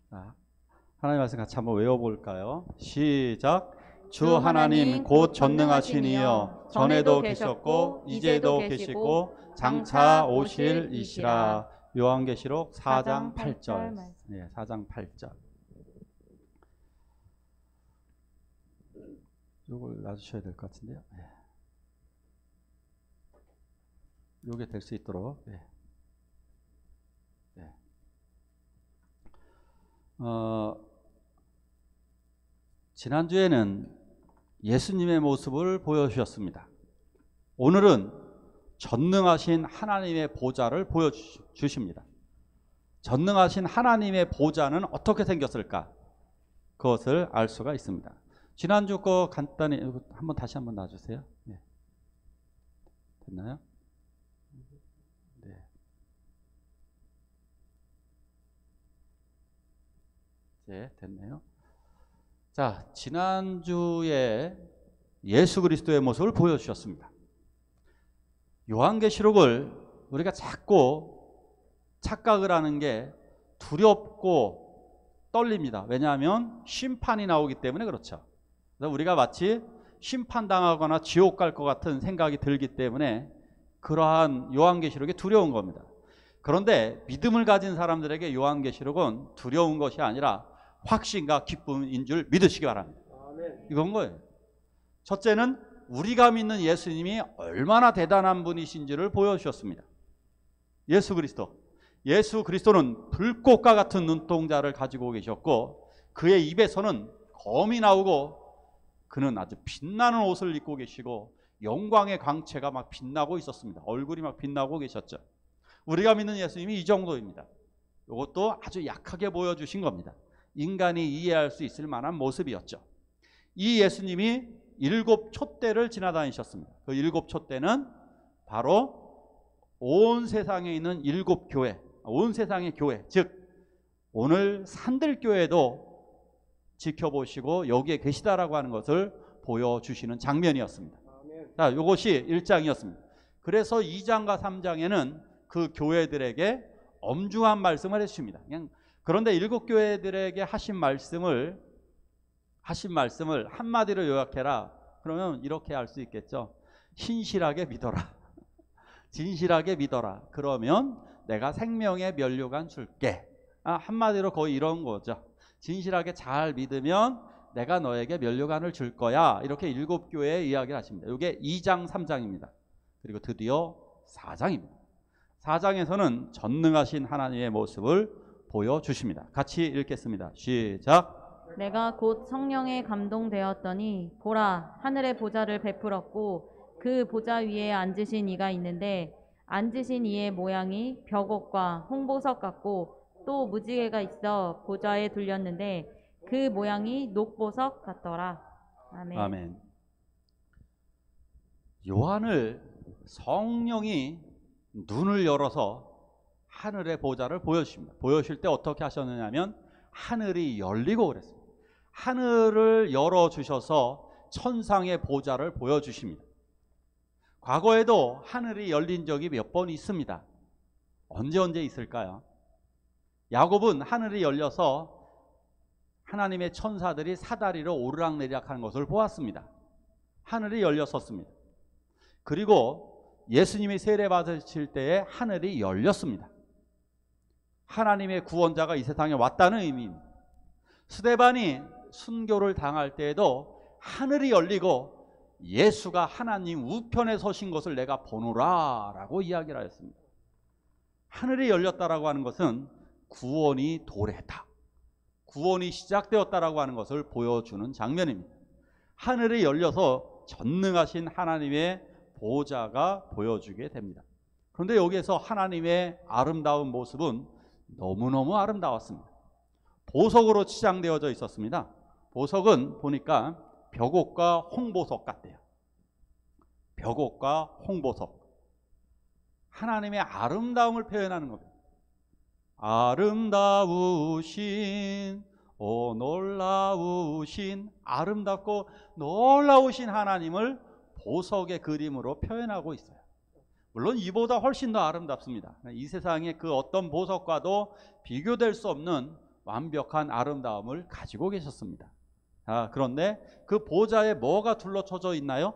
자, 하나님 말씀 같이 한번 외워볼까요? 시작. 주 하나님 곧 전능하신 이여 전에도 계셨고 이제도 계시고 장차 오실 이시라. 요한계시록 4장 8절. 네, 4장 8절. 이걸 놔주셔야 될 것 같은데요. 네. 요게 될 수 있도록. 네. 네. 지난주에는 예수님의 모습을 보여주셨습니다. 오늘은 전능하신 하나님의 보좌를 보여주십니다. 전능하신 하나님의 보좌는 어떻게 생겼을까? 그것을 알 수가 있습니다. 지난주 거 간단히 다시 한번 놔주세요. 네. 됐나요? 네. 네, 됐네요. 자, 지난주에 예수 그리스도의 모습을 보여주셨습니다. 요한계시록을 우리가 자꾸 착각을 하는 게 두렵고 떨립니다. 왜냐하면 심판이 나오기 때문에 그렇죠. 그래서 우리가 마치 심판당하거나 지옥 갈 것 같은 생각이 들기 때문에 그러한 요한계시록이 두려운 겁니다. 그런데 믿음을 가진 사람들에게 요한계시록은 두려운 것이 아니라 확신과 기쁨인 줄 믿으시기 바랍니다. 이건 거예요. 첫째는 우리가 믿는 예수님이 얼마나 대단한 분이신지를 보여주셨습니다. 예수 그리스도. 예수 그리스도는 불꽃과 같은 눈동자를 가지고 계셨고 그의 입에서는 검이 나오고 그는 아주 빛나는 옷을 입고 계시고 영광의 광채가 막 빛나고 있었습니다. 얼굴이 막 빛나고 계셨죠. 우리가 믿는 예수님이 이 정도입니다. 이것도 아주 약하게 보여주신 겁니다. 인간이 이해할 수 있을 만한 모습이었죠. 이 예수님이 7 촛대를 지나다니셨습니다. 그 7 촛대는 바로 온 세상에 있는 7 교회, 온 세상의 교회, 즉 오늘 산들교회도 지켜보시고 여기에 계시다라고 하는 것을 보여주시는 장면이었습니다. 자, 이것이 1장이었습니다. 그래서 2장과 3장에는 그 교회들에게 엄중한 말씀을 해주십니다. 그런데 7 교회들에게 하신 말씀을 한마디로 요약해라. 그러면 이렇게 할 수 있겠죠. 신실하게 믿어라. 진실하게 믿어라. 그러면 내가 생명의 면류관 줄게. 한마디로 거의 이런 거죠. 진실하게 잘 믿으면 내가 너에게 면류관을 줄 거야. 이렇게 7 교회에 이야기를 하십니다. 이게 2장 3장입니다. 그리고 드디어 4장입니다. 4장에서는 전능하신 하나님의 모습을 보여주십니다. 같이 읽겠습니다. 시작. 내가 곧 성령에 감동되었더니 보라 하늘의 보좌를 베풀었고 그 보좌 위에 앉으신 이가 있는데 앉으신 이의 모양이 벽옥과 홍보석 같고 또 무지개가 있어 보좌에 둘렸는데 그 모양이 녹보석 같더라. 아멘. 아멘. 요한을 성령이 눈을 열어서 하늘의 보좌를 보여주십니다. 보여주실 때 어떻게 하셨느냐면 하늘이 열리고 그랬습니다. 하늘을 열어주셔서 천상의 보좌를 보여주십니다. 과거에도 하늘이 열린 적이 몇 번 있습니다. 언제 있을까요? 야곱은 하늘이 열려서 하나님의 천사들이 사다리로 오르락내리락 하는 것을 보았습니다. 하늘이 열렸었습니다. 그리고 예수님이 세례 받으실 때에 하늘이 열렸습니다. 하나님의 구원자가 이 세상에 왔다는 의미입니다. 스데반이 순교를 당할 때에도 하늘이 열리고 예수가 하나님 우편에 서신 것을 내가 보노라 라고 이야기를 하였습니다. 하늘이 열렸다라고 하는 것은 구원이 도래했다. 구원이 시작되었다라고 하는 것을 보여주는 장면입니다. 하늘이 열려서 전능하신 하나님의 보좌가 보여주게 됩니다. 그런데 여기에서 하나님의 아름다운 모습은 너무너무 아름다웠습니다. 보석으로 치장되어져 있었습니다. 보석은 보니까 벽옥과 홍보석 같대요. 벽옥과 홍보석. 하나님의 아름다움을 표현하는 겁니다. 아름다우신 오 놀라우신, 아름답고 놀라우신 하나님을 보석의 그림으로 표현하고 있어요. 물론 이보다 훨씬 더 아름답습니다. 이 세상의 그 어떤 보석과도 비교될 수 없는 완벽한 아름다움을 가지고 계셨습니다. 그런데 그 보좌에 뭐가 둘러쳐져 있나요?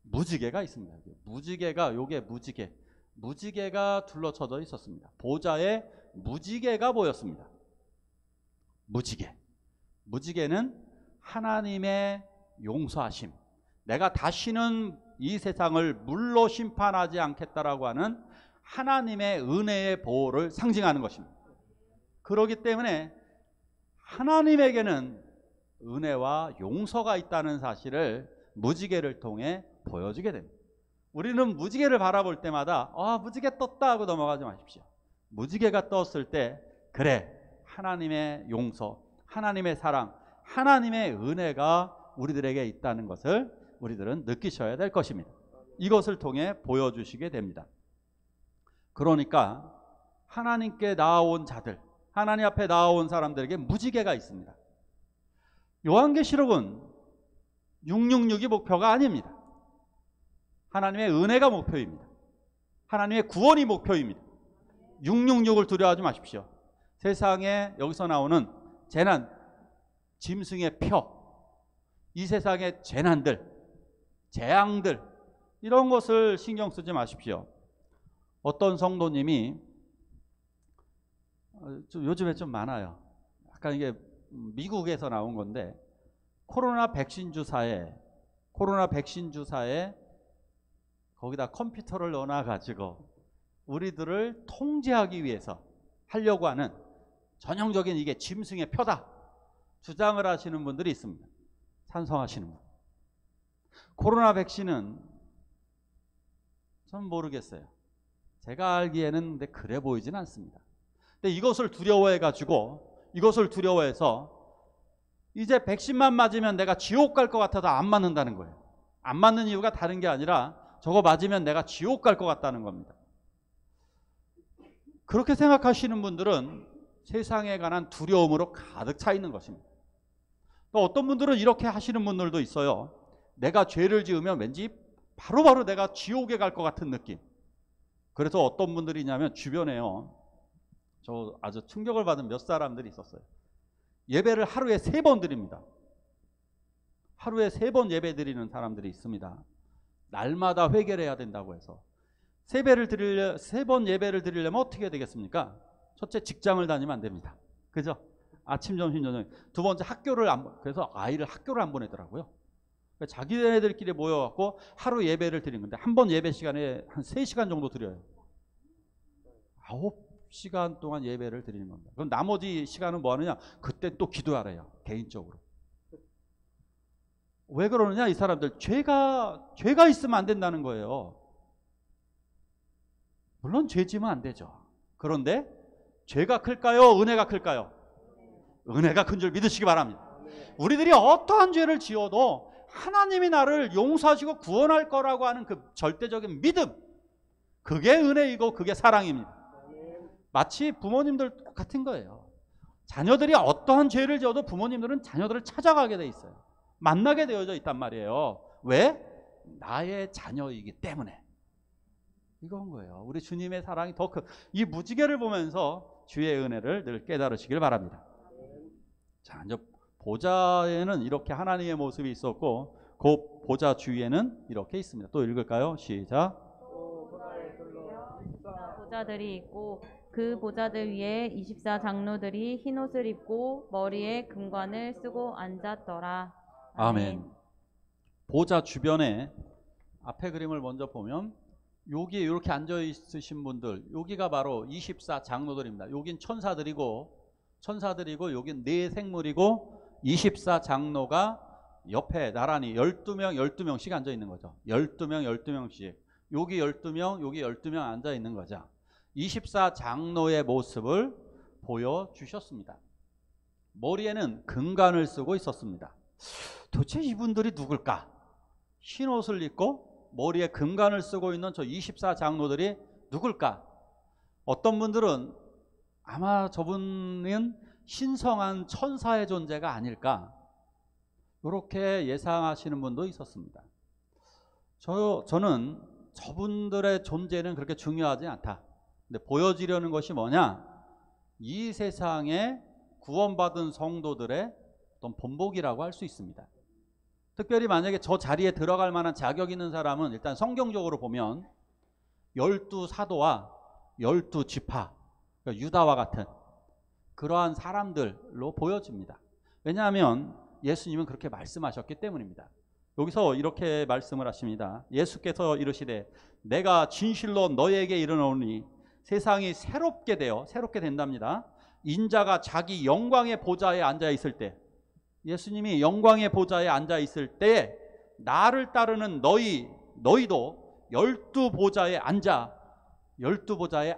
무지개가 있습니다. 무지개가, 요게 무지개가 둘러쳐져 있었습니다. 보좌에 무지개가 보였습니다. 무지개는 하나님의 용서하심, 내가 다시는 이 세상을 물로 심판하지 않겠다라고 하는 하나님의 은혜의 보호를 상징하는 것입니다. 그렇기 때문에 하나님에게는 은혜와 용서가 있다는 사실을 무지개를 통해 보여주게 됩니다. 우리는 무지개를 바라볼 때마다 무지개 떴다 하고 넘어가지 마십시오. 무지개가 떴을 때 그래, 하나님의 용서, 하나님의 사랑, 하나님의 은혜가 우리들에게 있다는 것을 우리들은 느끼셔야 될 것입니다. 이것을 통해 보여주시게 됩니다. 그러니까 하나님께 나아온 자들, 하나님 앞에 나아온 사람들에게 무지개가 있습니다. 요한계시록은 666이 목표가 아닙니다. 하나님의 은혜가 목표입니다. 하나님의 구원이 목표입니다. 666을 두려워하지 마십시오. 세상에 여기서 나오는 재난, 짐승의 표, 이 세상의 재난들, 재앙들, 이런 것을 신경 쓰지 마십시오. 어떤 성도님이 요즘에 좀 많아요. 약간 이게 미국에서 나온 건데, 코로나 백신 주사에 거기다 컴퓨터를 넣어놔 가지고 우리들을 통제하기 위해서 하려고 하는 전형적인 이게 짐승의 표다 주장을 하시는 분들이 있습니다. 찬성하시는 분. 코로나 백신은 전 모르겠어요. 제가 알기에는 근데 그래 보이진 않습니다. 근데 이것을 두려워해서 이제 백신만 맞으면 내가 지옥 갈 것 같아서 안 맞는다는 거예요. 안 맞는 이유가 다른 게 아니라 저거 맞으면 내가 지옥 갈 것 같다는 겁니다. 그렇게 생각하시는 분들은 세상에 관한 두려움으로 가득 차 있는 것입니다. 또 어떤 분들은 이렇게 하시는 분들도 있어요. 내가 죄를 지으면 왠지 바로바로 내가 지옥에 갈 것 같은 느낌. 그래서 어떤 분들이 있냐면 주변에요, 저 아주 충격을 받은 몇 사람들이 있었어요. 예배를 하루에 3번 드립니다. 하루에 3번 예배 드리는 사람들이 있습니다. 날마다 회개를 해야 된다고 해서 3번 예배를 드리려면 어떻게 되겠습니까? 첫째, 직장을 다니면 안 됩니다. 그죠? 아침, 점심, 저녁. 두 번째, 그래서 아이를 학교를 안 보내더라고요. 자기네들끼리 모여갖고 하루 예배를 드린 건데, 한 번 예배 시간에 한 3시간 정도 드려요. 9시간 동안 예배를 드리는 겁니다. 그럼 나머지 시간은 뭐 하느냐? 그때 또 기도하래요. 개인적으로. 왜 그러느냐? 이 사람들 죄가 있으면 안 된다는 거예요. 물론 죄 지으면 안 되죠. 그런데 죄가 클까요? 은혜가 클까요? 은혜가 큰 줄 믿으시기 바랍니다. 우리들이 어떠한 죄를 지어도 하나님이 나를 용서하시고 구원할 거라고 하는 그 절대적인 믿음, 그게 은혜이고 그게 사랑입니다. 마치 부모님들 똑같은 거예요. 자녀들이 어떠한 죄를 지어도 부모님들은 자녀들을 찾아가게 돼 있어요. 만나게 되어져 있단 말이에요. 왜? 나의 자녀이기 때문에. 이건 거예요. 우리 주님의 사랑이 더 큰, 이 무지개를 보면서 주의 은혜를 늘 깨달으시길 바랍니다. 자, 이제 보좌에는 이렇게 하나님의 모습이 있었고, 그 보좌 주위에는 이렇게 있습니다. 또 읽을까요? 시작. 보좌들이 있고 그 보좌들 위에 24 장로들이 흰 옷을 입고 머리에 금관을 쓰고 앉았더라. 아멘. 보좌 주변에 앞에 그림을 먼저 보면 여기에 이렇게 앉아 있으신 분들, 여기가 바로 24 장로들입니다. 여긴 천사들이고 여긴 네 생물이고 24 장로가 옆에 나란히 12명씩 앉아 있는 거죠. 12명씩. 여기 12명, 여기 12명 앉아 있는 거죠. 24 장로의 모습을 보여주셨습니다. 머리에는 금관을 쓰고 있었습니다. 도대체 이분들이 누굴까? 흰 옷을 입고 머리에 금관을 쓰고 있는 저 24 장로들이 누굴까? 어떤 분들은 아마 저분은 신성한 천사의 존재가 아닐까? 이렇게 예상하시는 분도 있었습니다. 저는 저분들의 존재는 그렇게 중요하지 않다. 근데 보여지려는 것이 뭐냐? 이 세상에 구원받은 성도들의 어떤 본보기라고 할 수 있습니다. 특별히 만약에 저 자리에 들어갈 만한 자격 있는 사람은 일단 성경적으로 보면 12사도와 12지파, 그러니까 유다와 같은 그러한 사람들로 보여집니다. 왜냐하면 예수님은 그렇게 말씀하셨기 때문입니다. 여기서 이렇게 말씀을 하십니다. 예수께서 이르시되 내가 진실로 너희에게 이르노니 세상이 새롭게 된답니다. 인자가 자기 영광의 보좌에 앉아 있을 때, 예수님이 영광의 보좌에 앉아 있을 때 나를 따르는 너희도 12보좌에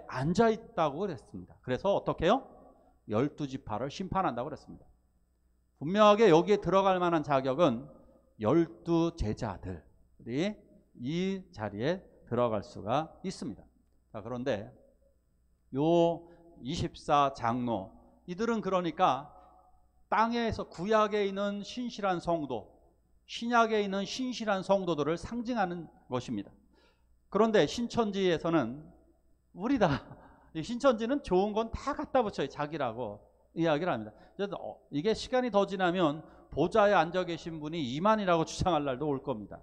앉아 있다고 그랬습니다. 그래서 어떻게 해요? 12지파를 심판한다고 그랬습니다. 분명하게 여기에 들어갈 만한 자격은 12제자들이 이 자리에 들어갈 수가 있습니다. 자, 그런데 요 24장로 이들은 그러니까 땅에서 구약에 있는 신실한 성도, 신약에 있는 신실한 성도들을 상징하는 것입니다. 그런데 신천지에서는 우리다. 신천지는 좋은 건 다 갖다 붙여요. 자기라고 이야기를 합니다. 그래서 이게 시간이 더 지나면 보좌에 앉아 계신 분이 이만이라고 주장할 날도 올 겁니다.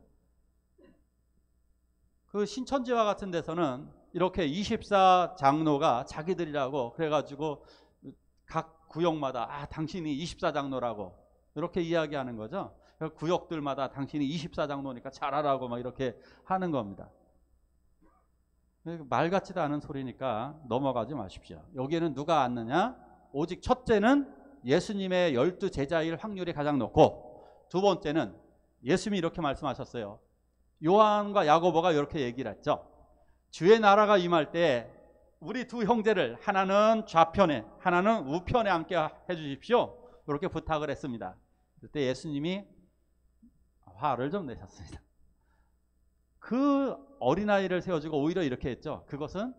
그 신천지와 같은 데서는 이렇게 24장로가 자기들이라고 그래가지고 각 구역마다 당신이 24장로라고 이렇게 이야기하는 거죠. 구역들마다 당신이 24장로니까 잘하라고 막 이렇게 하는 겁니다. 말 같지도 않은 소리니까 넘어가지 마십시오. 여기에는 누가 앉느냐? 오직 첫째는 예수님의 12제자일 확률이 가장 높고, 두 번째는 예수님이 이렇게 말씀하셨어요. 요한과 야고보가 이렇게 얘기를 했죠. 주의 나라가 임할 때 우리 두 형제를 하나는 좌편에 하나는 우편에 앉게 해주십시오. 이렇게 부탁을 했습니다. 그때 예수님이 화를 좀 내셨습니다. 그 어린아이를 세워주고 오히려 이렇게 했죠. 그것은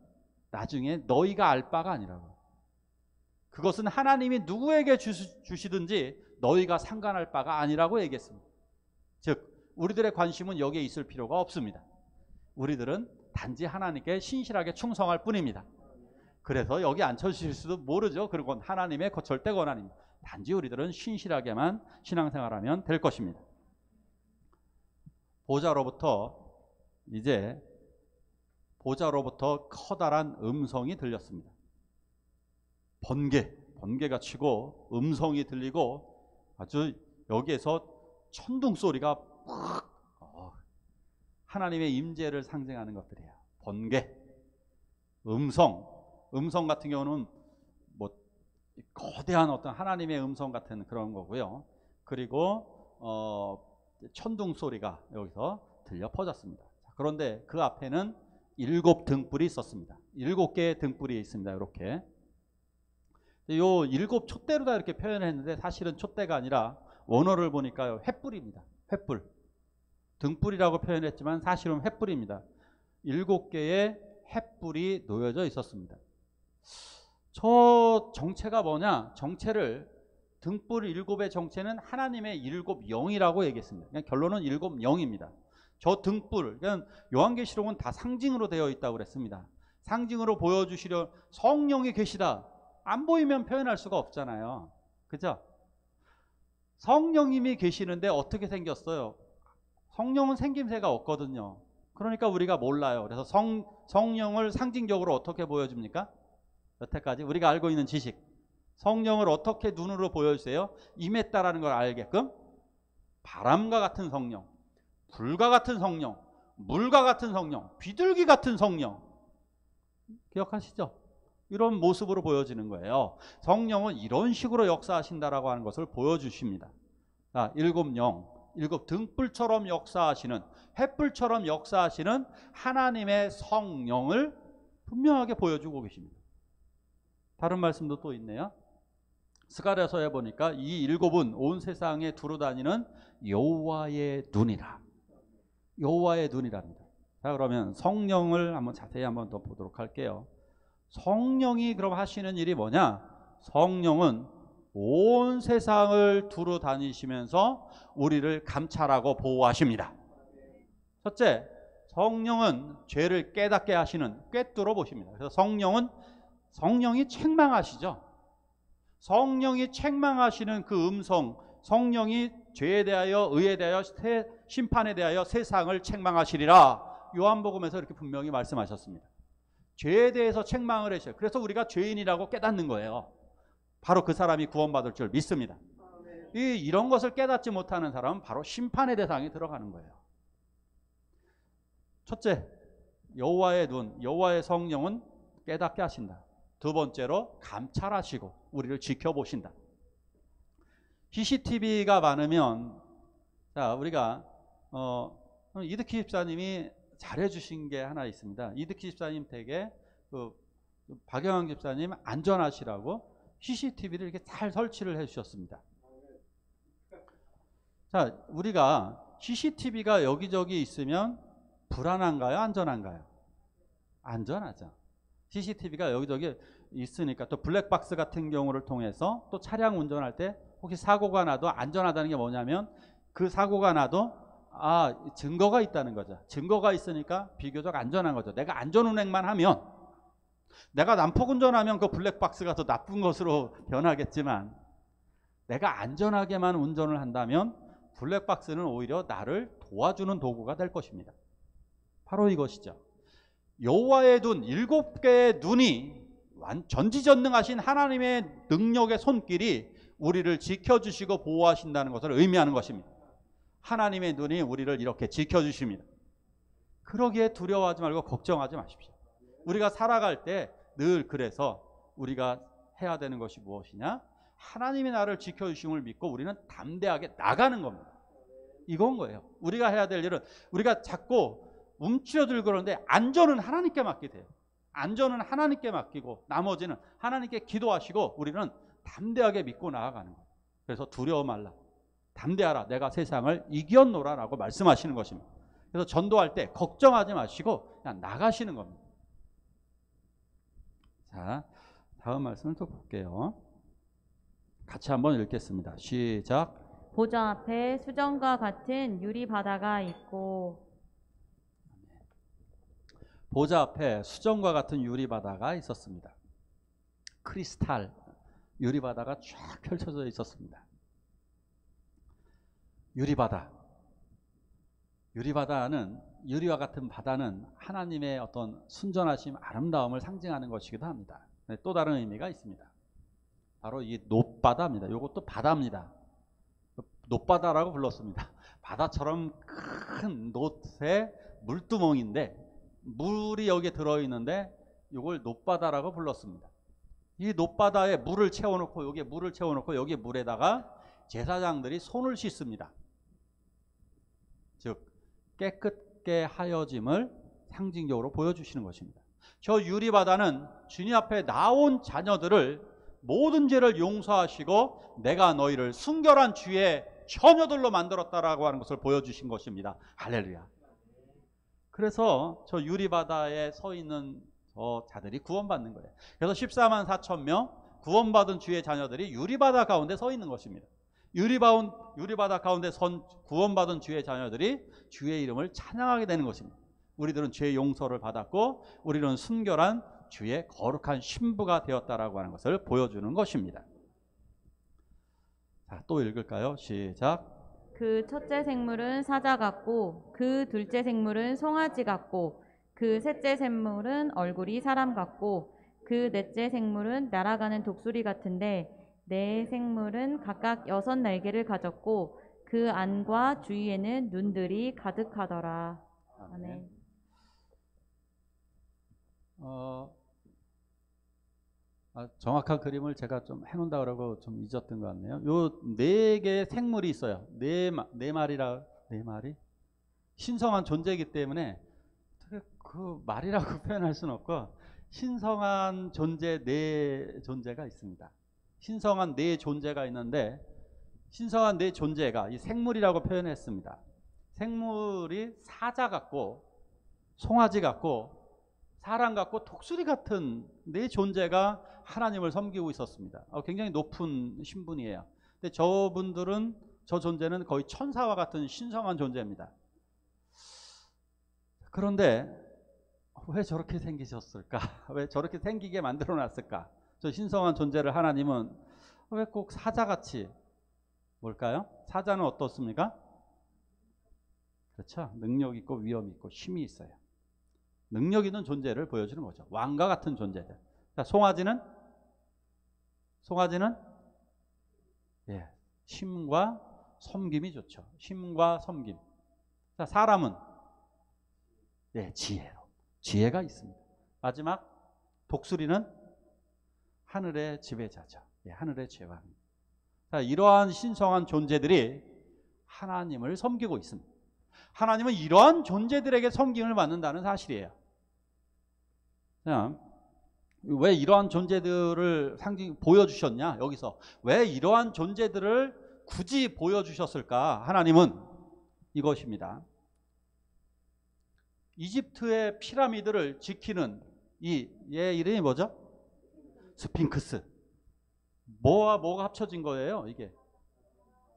나중에 너희가 알 바가 아니라고. 그것은 하나님이 누구에게 주시든지 너희가 상관할 바가 아니라고 얘기했습니다. 즉 우리들의 관심은 여기에 있을 필요가 없습니다. 우리들은 단지 하나님께 신실하게 충성할 뿐입니다. 그래서 여기 앉혀주실 수도 모르죠. 그리고 하나님의 절대 권한입니다. 단지 우리들은 신실하게만 신앙생활하면 될 것입니다. 보좌로부터 커다란 음성이 들렸습니다. 번개가 치고 음성이 들리고 아주 여기에서 천둥 소리가 팍 하나님의 임재를 상징하는 것들이에요. 번개, 음성 같은 경우는 뭐 거대한 어떤 하나님의 음성 같은 그런 거고요. 그리고 천둥 소리가 여기서 들려 퍼졌습니다. 그런데 그 앞에는 7 등불이 있었습니다. 7개의 등불이 있습니다. 이렇게. 요 7 촛대로다 이렇게 표현했는데 사실은 촛대가 아니라 원어를 보니까 횃불입니다. 횃불. 등불이라고 표현했지만 사실은 횃불입니다. 7개의 횃불이 놓여져 있었습니다. 저 정체가 뭐냐? 등불 7의 정체는 하나님의 7 영이라고 얘기했습니다. 그냥 결론은 7 영입니다. 저 등불, 그냥 요한계시록은 다 상징으로 되어 있다고 그랬습니다. 상징으로 보여주시려 성령이 계시다. 안 보이면 표현할 수가 없잖아요. 그죠? 성령님이 계시는데 어떻게 생겼어요? 성령은 생김새가 없거든요. 그러니까 우리가 몰라요. 그래서 성령을 상징적으로 어떻게 보여줍니까? 여태까지 우리가 알고 있는 지식. 성령을 어떻게 눈으로 보여주세요? 임했다라는 걸 알게끔 바람과 같은 성령, 불과 같은 성령, 물과 같은 성령, 비둘기 같은 성령. 기억하시죠? 이런 모습으로 보여지는 거예요. 성령은 이런 식으로 역사하신다라고 하는 것을 보여주십니다. 자, 7 영, 7 등불처럼 역사하시는, 횃불처럼 역사하시는 하나님의 성령을 분명하게 보여주고 계십니다. 다른 말씀도 또 있네요. 스가랴서에 보니까 이 7은 온 세상에 두루다니는 여호와의 눈이라. 여호와의 눈이랍니다. 자, 그러면 성령을 자세히 한번 더 보도록 할게요. 성령이 그럼 하시는 일이 뭐냐? 성령은 온 세상을 두루 다니시면서 우리를 감찰하고 보호하십니다. 첫째, 성령은 죄를 깨닫게 하시는 꿰뚫어 보십니다. 그래서 성령이 책망하시죠. 성령이 책망하시는 그 음성, 성령이 죄에 대하여, 의에 대하여, 심판에 대하여 세상을 책망하시리라. 요한복음에서 이렇게 분명히 말씀하셨습니다. 죄에 대해서 책망을 하셔요. 그래서 우리가 죄인이라고 깨닫는 거예요. 바로 그 사람이 구원받을 줄 믿습니다. 이런 것을 깨닫지 못하는 사람은 바로 심판의 대상에 들어가는 거예요. 첫째, 여호와의 눈, 여호와의 성령은 깨닫게 하신다. 두 번째로 감찰하시고 우리를 지켜보신다. CCTV가 많으면, 자, 우리가 이득희 집사님이 잘해주신 게 하나 있습니다. 이득희 집사님 댁에 박영환 집사님 안전하시라고 CCTV를 이렇게 잘 설치를 해주셨습니다. 자, 우리가 CCTV가 여기저기 있으면 불안한가요? 안전한가요? 안전하죠. CCTV가 여기저기 있으니까, 또 블랙박스 같은 경우를 통해서 또 차량 운전할 때 혹시 사고가 나도 안전하다는 게 뭐냐면, 그 사고가 나도 증거가 있다는 거죠. 증거가 있으니까 비교적 안전한 거죠. 내가 안전운행만 하면, 내가 난폭운전하면 그 블랙박스가 더 나쁜 것으로 변하겠지만, 내가 안전하게만 운전을 한다면 블랙박스는 오히려 나를 도와주는 도구가 될 것입니다. 바로 이것이죠. 여호와의 눈, 7개의 눈이 전지전능하신 하나님의 능력의 손길이 우리를 지켜주시고 보호하신다는 것을 의미하는 것입니다. 하나님의 눈이 우리를 이렇게 지켜주십니다. 그러기에 두려워하지 말고 걱정하지 마십시오. 우리가 살아갈 때 늘 그래서 우리가 해야 되는 것이 무엇이냐? 하나님이 나를 지켜주심을 믿고 우리는 담대하게 나가는 겁니다. 이건 거예요. 우리가 해야 될 일은, 우리가 자꾸 움츠러들고 그러는데 안전은 하나님께 맡게 돼요. 안전은 하나님께 맡기고 나머지는 하나님께 기도하시고 우리는 담대하게 믿고 나아가는 거예요. 그래서 두려워 말라, 담대하라, 내가 세상을 이겼노라 라고 말씀하시는 것입니다. 그래서 전도할 때 걱정하지 마시고 그냥 나가시는 겁니다. 자, 다음 말씀을 또 볼게요. 같이 한번 읽겠습니다. 시작. 보좌 앞에 수정과 같은 유리 바다가 있고, 보좌 앞에 수정과 같은 유리 바다가 있었습니다. 크리스탈 유리 바다가 쫙 펼쳐져 있었습니다. 유리 바다는, 유리와 같은 바다는 하나님의 어떤 순전하심, 아름다움을 상징하는 것이기도 합니다. 또 다른 의미가 있습니다. 바로 이 놋바다입니다. 이것도 바다입니다. 놋바다라고 불렀습니다. 바다처럼 큰 놋의 물두멍인데, 물이 여기에 들어있는데 이걸 놋바다라고 불렀습니다. 이 놋바다에 물을 채워놓고, 여기에 물을 채워놓고 여기 물에다가 제사장들이 손을 씻습니다. 즉 깨끗게 하여짐을 상징적으로 보여주시는 것입니다. 저 유리바다는 주님 앞에 나온 자녀들을 모든 죄를 용서하시고 내가 너희를 순결한 주의 처녀들로 만들었다라고 하는 것을 보여주신 것입니다. 할렐루야. 그래서 저 유리바다에 서 있는 저 자들이 구원받는 거예요. 그래서 14만 4천 명 구원받은 주의 자녀들이 유리바다 가운데 서 있는 것입니다. 유리바다 가운데 선 구원받은 주의 자녀들이 주의 이름을 찬양하게 되는 것입니다. 우리들은 죄 용서를 받았고 우리는 순결한 주의 거룩한 신부가 되었다라고 하는 것을 보여주는 것입니다. 자, 또 읽을까요? 시작. 그 첫째 생물은 사자 같고 그 둘째 생물은 송아지 같고 그 셋째 생물은 얼굴이 사람 같고 그 넷째 생물은 날아가는 독수리 같은데 네 생물은 각각 6날개를 가졌고 그 안과 주위에는 눈들이 가득하더라. 아멘. 정확한 그림을 제가 좀 해놓는다 그러고 좀 잊었던 것 같네요. 요 4개의 생물이 있어요. 네 마리? 신성한 존재이기 때문에 그 말이라고 표현할 수는 없고 신성한 존재 4존재가 있습니다. 신성한 4존재가 있는데 신성한 4존재가 이 생물이라고 표현했습니다. 생물이 사자 같고 송아지 같고 사람 같고 독수리 같은 4존재가 하나님을 섬기고 있었습니다. 굉장히 높은 신분이에요. 근데 저 존재는 거의 천사와 같은 신성한 존재입니다. 그런데 왜 저렇게 생기셨을까? 왜 저렇게 생기게 만들어 놨을까? 저 신성한 존재를 하나님은 왜 꼭 사자같이, 뭘까요? 사자는 어떻습니까? 그렇죠. 능력 있고 위엄 있고 힘이 있어요. 능력 있는 존재를 보여주는 거죠. 왕과 같은 존재들. 자, 송아지는 예, 힘과 섬김이 좋죠. 힘과 섬김. 자, 사람은 예, 지혜가 있습니다. 마지막 독수리는 하늘의 지배자죠. 예, 하늘의 제왕. 자, 이러한 신성한 존재들이 하나님을 섬기고 있습니다. 하나님은 이러한 존재들에게 섬김을 받는다는 사실이에요. 자, 왜 이러한 존재들을 보여주셨냐? 여기서 왜 이러한 존재들을 굳이 보여주셨을까? 하나님은 이것입니다. 이집트의 피라미드를 지키는 얘 이름이 뭐죠? 스핑크스. 뭐와 뭐가 합쳐진 거예요? 이게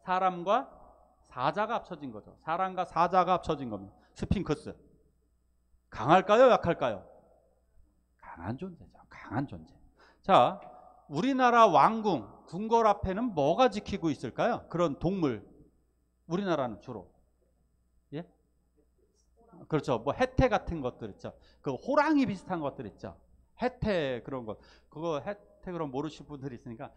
사람과 사자가 합쳐진 거죠. 사람과 사자가 합쳐진 겁니다. 스핑크스. 강할까요? 약할까요? 강한 존재죠. 강한 존재. 자, 우리나라 왕궁, 궁궐 앞에는 뭐가 지키고 있을까요? 그런 동물. 우리나라는 주로. 예? 그렇죠. 뭐 해태 같은 것들 있죠. 그 호랑이 비슷한 것들 있죠. 해태 그런 것. 그거 해태 그런 모르실 분들이 있으니까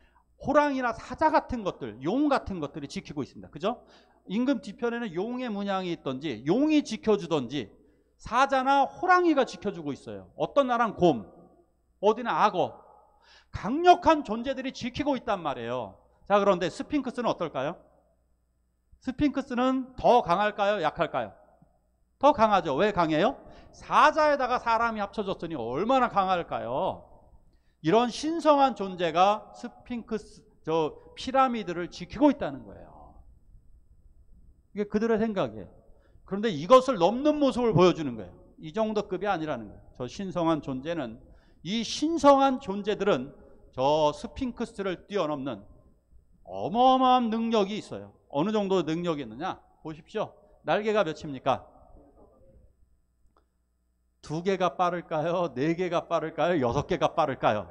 호랑이나 사자 같은 것들, 용 같은 것들이 지키고 있습니다. 그죠? 임금 뒤편에는 용의 문양이 있던지 용이 지켜주던지 사자나 호랑이가 지켜주고 있어요. 어떤 나라는 곰, 어디는 악어. 강력한 존재들이 지키고 있단 말이에요. 자, 그런데 스핑크스는 어떨까요? 스핑크스는 더 강할까요? 약할까요? 더 강하죠. 왜 강해요? 사자에다가 사람이 합쳐졌으니 얼마나 강할까요? 이런 신성한 존재가 스핑크스, 저 피라미드를 지키고 있다는 거예요. 이게 그들의 생각이에요. 그런데 이것을 넘는 모습을 보여주는 거예요. 이 정도 급이 아니라는 거예요. 저 신성한 존재는, 이 신성한 존재들은 저 스핑크스를 뛰어넘는 어마어마한 능력이 있어요. 어느 정도 능력이 있느냐? 보십시오. 날개가 몇입니까? 2개가 빠를까요? 4개가 빠를까요? 6개가 빠를까요?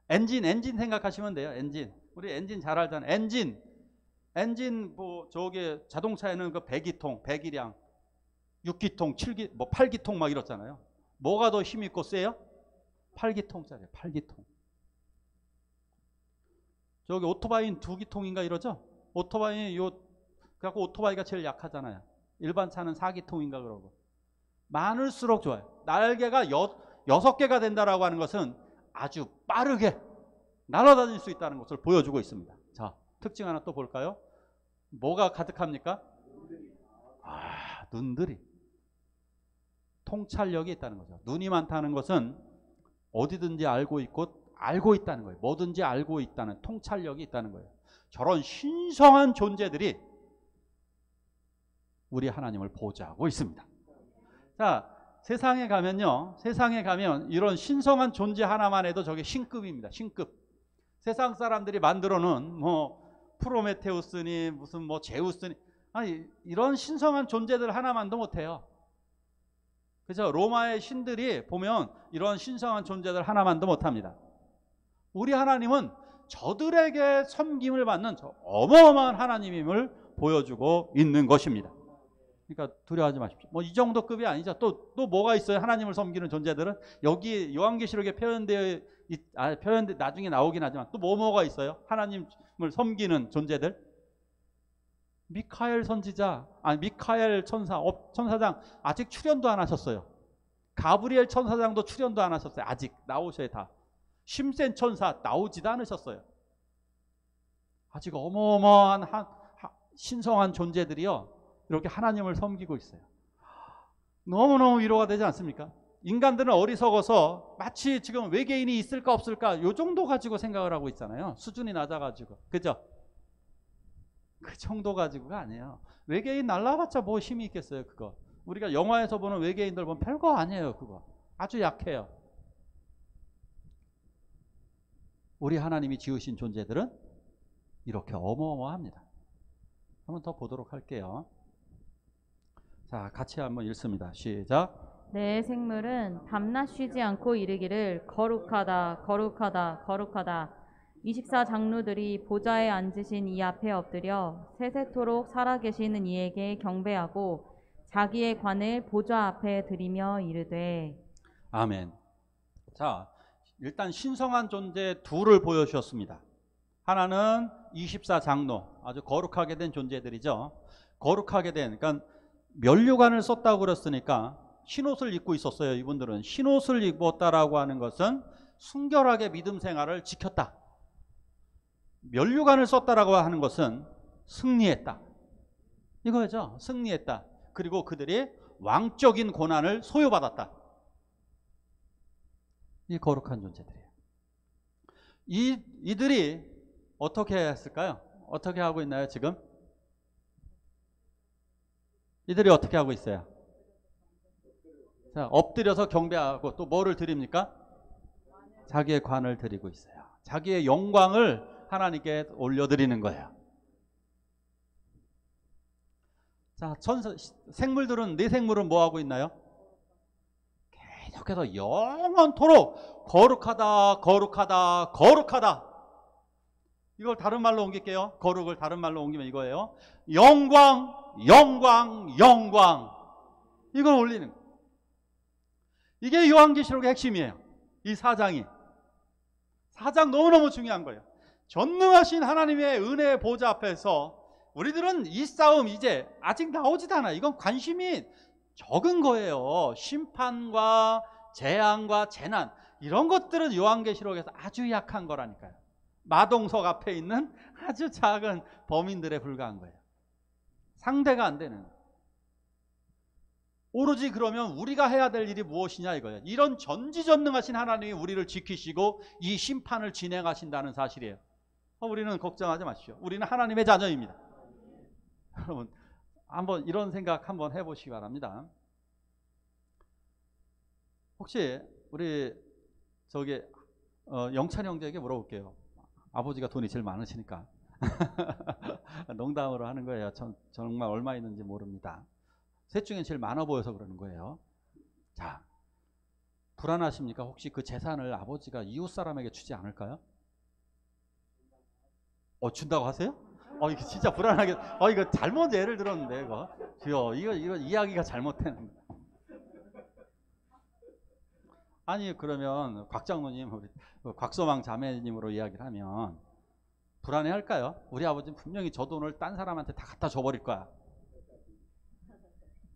엔진 생각하시면 돼요. 엔진. 우리 엔진 잘 알잖아요. 엔진 뭐 저기 자동차에는 그 배기통, 배기량, 6기통, 7기, 뭐 8기통 막 이렇잖아요. 뭐가 더 힘 있고 세요? 8기통짜리, 8기통. 저기 오토바이는 2기통인가 이러죠? 오토바이 그래갖고 오토바이가 제일 약하잖아요. 일반 차는 4기통인가 그러고. 많을수록 좋아요. 날개가 6개가 된다라고 하는 것은 아주 빠르게 날아다닐 수 있다는 것을 보여주고 있습니다. 자, 특징 하나 또 볼까요? 뭐가 가득합니까? 눈들이. 통찰력이 있다는 거죠. 눈이 많다는 것은 어디든지 알고 있다는 거예요. 뭐든지 알고 있다는 통찰력이 있다는 거예요. 저런 신성한 존재들이 우리 하나님을 보좌하고 있습니다. 자, 세상에 가면 이런 신성한 존재 하나만 해도 저게 신급입니다. 신급. 세상 사람들이 만들어 놓은 뭐 프로메테우스니 무슨 뭐 제우스니, 아니 이런 신성한 존재들 하나만도 못해요. 그죠? 로마의 신들이 보면 이런 신성한 존재들 하나만도 못합니다. 우리 하나님은 저들에게 섬김을 받는 저 어마어마한 하나님임을 보여주고 있는 것입니다. 그러니까 두려워하지 마십시오. 뭐 이 정도 급이 아니죠. 또 뭐가 있어요? 하나님을 섬기는 존재들은 여기 요한계시록에 표현돼 나중에 나오긴 하지만 또 뭐가 있어요? 하나님을 섬기는 존재들. 미카엘 선지자, 미카엘 천사장 아직 출연도 안 하셨어요. 가브리엘 천사장도 출연도 안 하셨어요. 아직 나오셔야 다. 심센 천사 나오지도 않으셨어요. 아직 어마어마한 신성한 존재들이요, 이렇게 하나님을 섬기고 있어요. 너무너무 위로가 되지 않습니까? 인간들은 어리석어서 마치 지금 외계인이 있을까 없을까 요 정도 가지고 생각을 하고 있잖아요. 수준이 낮아가지고. 그죠? 그 정도 가지고가 아니에요. 외계인 날라봤자 뭐 힘이 있겠어요, 그거. 우리가 영화에서 보는 외계인들 보면 별거 아니에요, 그거. 아주 약해요. 우리 하나님이 지으신 존재들은 이렇게 어마어마합니다. 한번 더 보도록 할게요. 자, 같이 한번 읽습니다. 시작. 내 생물은 밤낮 쉬지 않고 이르기를 거룩하다 거룩하다 거룩하다. 24장로들이 보좌에 앉으신 이 앞에 엎드려 세세토록 살아계시는 이에게 경배하고 자기의 관을 보좌 앞에 드리며 이르되. 아멘. 자, 일단 신성한 존재 둘을 보여주셨습니다. 하나는 24장로, 아주 거룩하게 된 존재들이죠. 거룩하게 된, 그러니까 면류관을 썼다고 그랬으니까 흰옷을 입고 있었어요. 이분들은 흰옷을 입었다라고 하는 것은 순결하게 믿음 생활을 지켰다. 면류관을 썼다라고 하는 것은 승리했다. 이거죠. 승리했다. 그리고 그들이 왕적인 고난을 소유받았다. 이 거룩한 존재들이에요. 이들이 어떻게 했을까요? 어떻게 하고 있나요, 지금? 이들이 어떻게 하고 있어요? 자, 엎드려서 경배하고 또 뭐를 드립니까? 자기의 관을 드리고 있어요. 자기의 영광을 하나님께 올려드리는 거예요. 자, 생물들은, 네 생물은 뭐 하고 있나요? 계속해서 영원토록 거룩하다, 거룩하다, 거룩하다. 이걸 다른 말로 옮길게요. 거룩을 다른 말로 옮기면 이거예요. 영광, 영광, 영광. 이걸 올리는 거예요. 이게 요한계시록의 핵심이에요. 이 4장이. 4장 너무너무 중요한 거예요. 전능하신 하나님의 은혜의 보좌 앞에서 우리들은 이 싸움 이제 아직 나오지도 않아요. 이건 관심이 적은 거예요. 심판과 재앙과 재난, 이런 것들은 요한계시록에서 아주 약한 거라니까요. 마동석 앞에 있는 아주 작은 범인들에 불과한 거예요. 상대가 안 되는. 오로지 그러면 우리가 해야 될 일이 무엇이냐 이거예요. 이런 전지전능하신 하나님이 우리를 지키시고 이 심판을 진행하신다는 사실이에요. 우리는 걱정하지 마십시오. 우리는 하나님의 자녀입니다. 여러분, 한번 이런 생각 한번 해보시기 바랍니다. 혹시 우리 영찬 형제에게 물어볼게요. 아버지가 돈이 제일 많으시니까. 농담으로 하는 거예요. 정말 얼마 있는지 모릅니다. 셋 중에 제일 많아 보여서 그러는 거예요. 자, 불안하십니까? 혹시 그 재산을 아버지가 이웃 사람에게 주지 않을까요? 준다고 하세요? 이거 진짜 불안하게. 이거 잘못 예를 들었는데 이거 이야기가 잘못되는 거예요. 아니, 그러면 곽 장로님, 우리 곽소망 자매님으로 이야기를 하면 불안해할까요? 우리 아버지는 분명히 저 돈을 딴 사람한테 다 갖다 줘버릴 거야.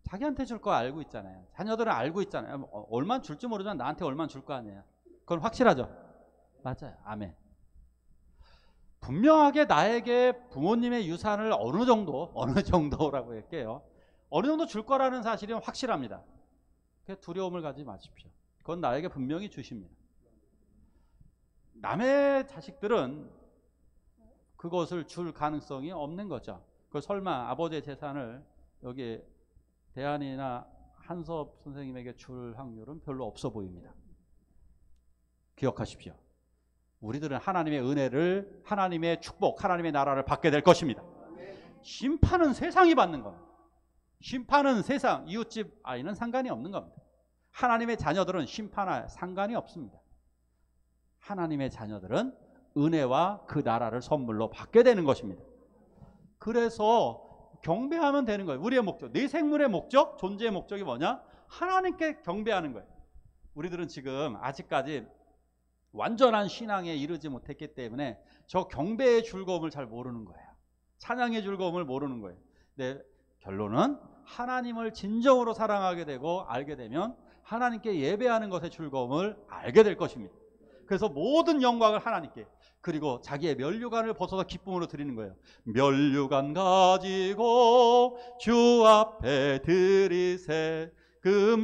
자기한테 줄 거 알고 있잖아요. 자녀들은 알고 있잖아요. 얼마 줄지 모르지만 나한테 얼마 줄 거 아니에요. 그건 확실하죠? 맞아요. 아멘. 분명하게 나에게 부모님의 유산을 어느 정도라고 할게요. 어느 정도 줄 거라는 사실이 확실합니다. 두려움을 가지지 마십시오. 그건 나에게 분명히 주십니다. 남의 자식들은 그것을 줄 가능성이 없는 거죠. 설마 아버지의 재산을 여기 대한이나 한섭 선생님에게 줄 확률은 별로 없어 보입니다. 기억하십시오. 우리들은 하나님의 은혜를, 하나님의 축복, 하나님의 나라를 받게 될 것입니다. 심판은 세상이 받는 겁니다. 심판은 세상, 이웃집 아이는 상관이 없는 겁니다. 하나님의 자녀들은 심판할 상관이 없습니다. 하나님의 자녀들은 은혜와 그 나라를 선물로 받게 되는 것입니다. 그래서 경배하면 되는 거예요. 우리의 목적, 내 생물의 목적, 존재의 목적이 뭐냐? 하나님께 경배하는 거예요. 우리들은 지금 아직까지 완전한 신앙에 이르지 못했기 때문에 저 경배의 즐거움을 잘 모르는 거예요. 찬양의 즐거움을 모르는 거예요. 근데 결론은 하나님을 진정으로 사랑하게 되고 알게 되면 하나님께 예배하는 것의 즐거움을 알게 될 것입니다. 그래서 모든 영광을 하나님께, 그리고 자기의 면류관을 벗어서 기쁨으로 드리는 거예요. 면류관 가지고 주 앞에 드리세, 그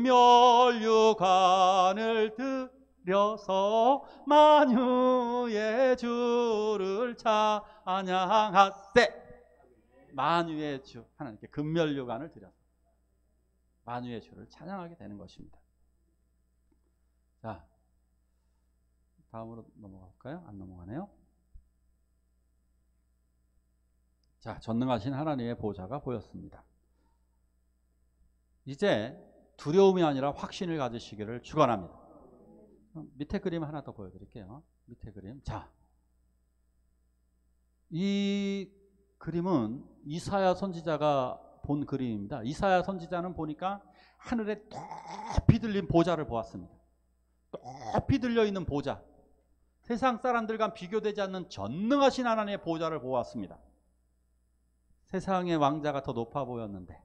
면류관을 드려서 만유의 주를 찬양하세. 만유의 주, 하나님께 금면류관을 드려서 만유의 주를 찬양하게 되는 것입니다. 자, 다음으로 넘어갈까요? 안 넘어가네요. 자, 전능하신 하나님의 보좌가 보였습니다. 이제 두려움이 아니라 확신을 가지시기를 축원합니다. 밑에 그림 하나 더 보여드릴게요. 밑에 그림. 자, 이 그림은 이사야 선지자가 본 그림입니다. 이사야 선지자는 보니까 하늘에 높이 들린 보좌를 보았습니다. 높이 들려 있는 보좌. 세상 사람들과 비교되지 않는 전능하신 하나님의 보좌를 보았습니다. 세상의 왕자가 더 높아 보였는데,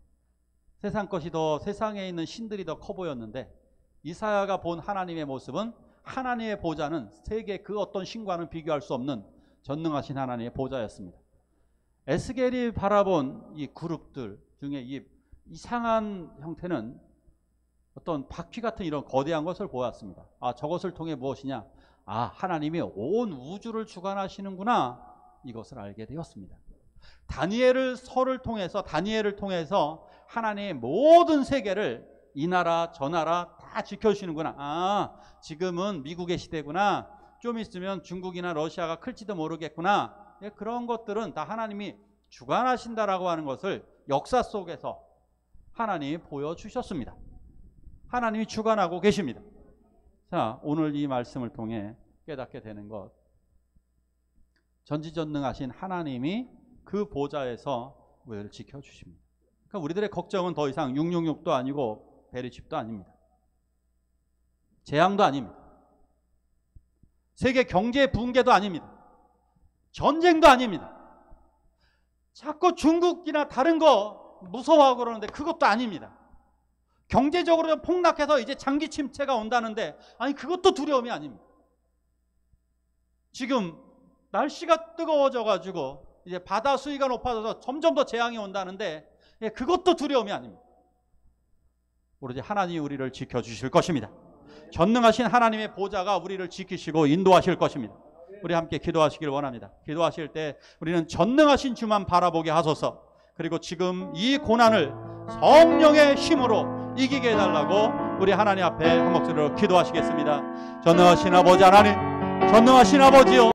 세상 것이 더, 세상에 있는 신들이 더 커 보였는데, 이사야가 본 하나님의 모습은 하나님의 보좌는 세계 그 어떤 신과는 비교할 수 없는 전능하신 하나님의 보좌였습니다. 에스겔이 바라본 이 그룹들 중에 이 이상한 형태는 어떤 바퀴 같은 이런 거대한 것을 보았습니다. 아, 저것을 통해 무엇이냐? 아, 하나님이 온 우주를 주관하시는구나. 이것을 알게 되었습니다. 다니엘을 통해서 하나님의 모든 세계를 이 나라 저 나라 다 지켜주시는구나. 아, 지금은 미국의 시대구나. 좀 있으면 중국이나 러시아가 클지도 모르겠구나. 예, 그런 것들은 다 하나님이 주관하신다라고 하는 것을 역사 속에서 하나님이 보여주셨습니다. 하나님이 주관하고 계십니다. 자, 오늘 이 말씀을 통해 깨닫게 되는 것, 전지전능하신 하나님이 그 보좌에서 우리를 지켜주십니다. 그러니까 우리들의 걱정은 더 이상 666도 아니고 베리칩도 아닙니다. 재앙도 아닙니다. 세계 경제 붕괴도 아닙니다. 전쟁도 아닙니다. 자꾸 중국이나 다른 거 무서워하고 그러는데 그것도 아닙니다. 경제적으로 폭락해서 이제 장기 침체가 온다는데, 아니, 그것도 두려움이 아닙니다. 지금 날씨가 뜨거워져 가지고 이제 바다 수위가 높아져서 점점 더 재앙이 온다는데, 예, 그것도 두려움이 아닙니다. 오로지 하나님이 우리를 지켜주실 것입니다. 전능하신 하나님의 보좌가 우리를 지키시고 인도하실 것입니다. 우리 함께 기도하시길 원합니다. 기도하실 때 우리는 전능하신 주만 바라보게 하소서. 그리고 지금 이 고난을 성령의 힘으로 이기게 해달라고 우리 하나님 앞에 한 목소리로 기도하시겠습니다. 전능하신 아버지 하나님, 전능하신 아버지요,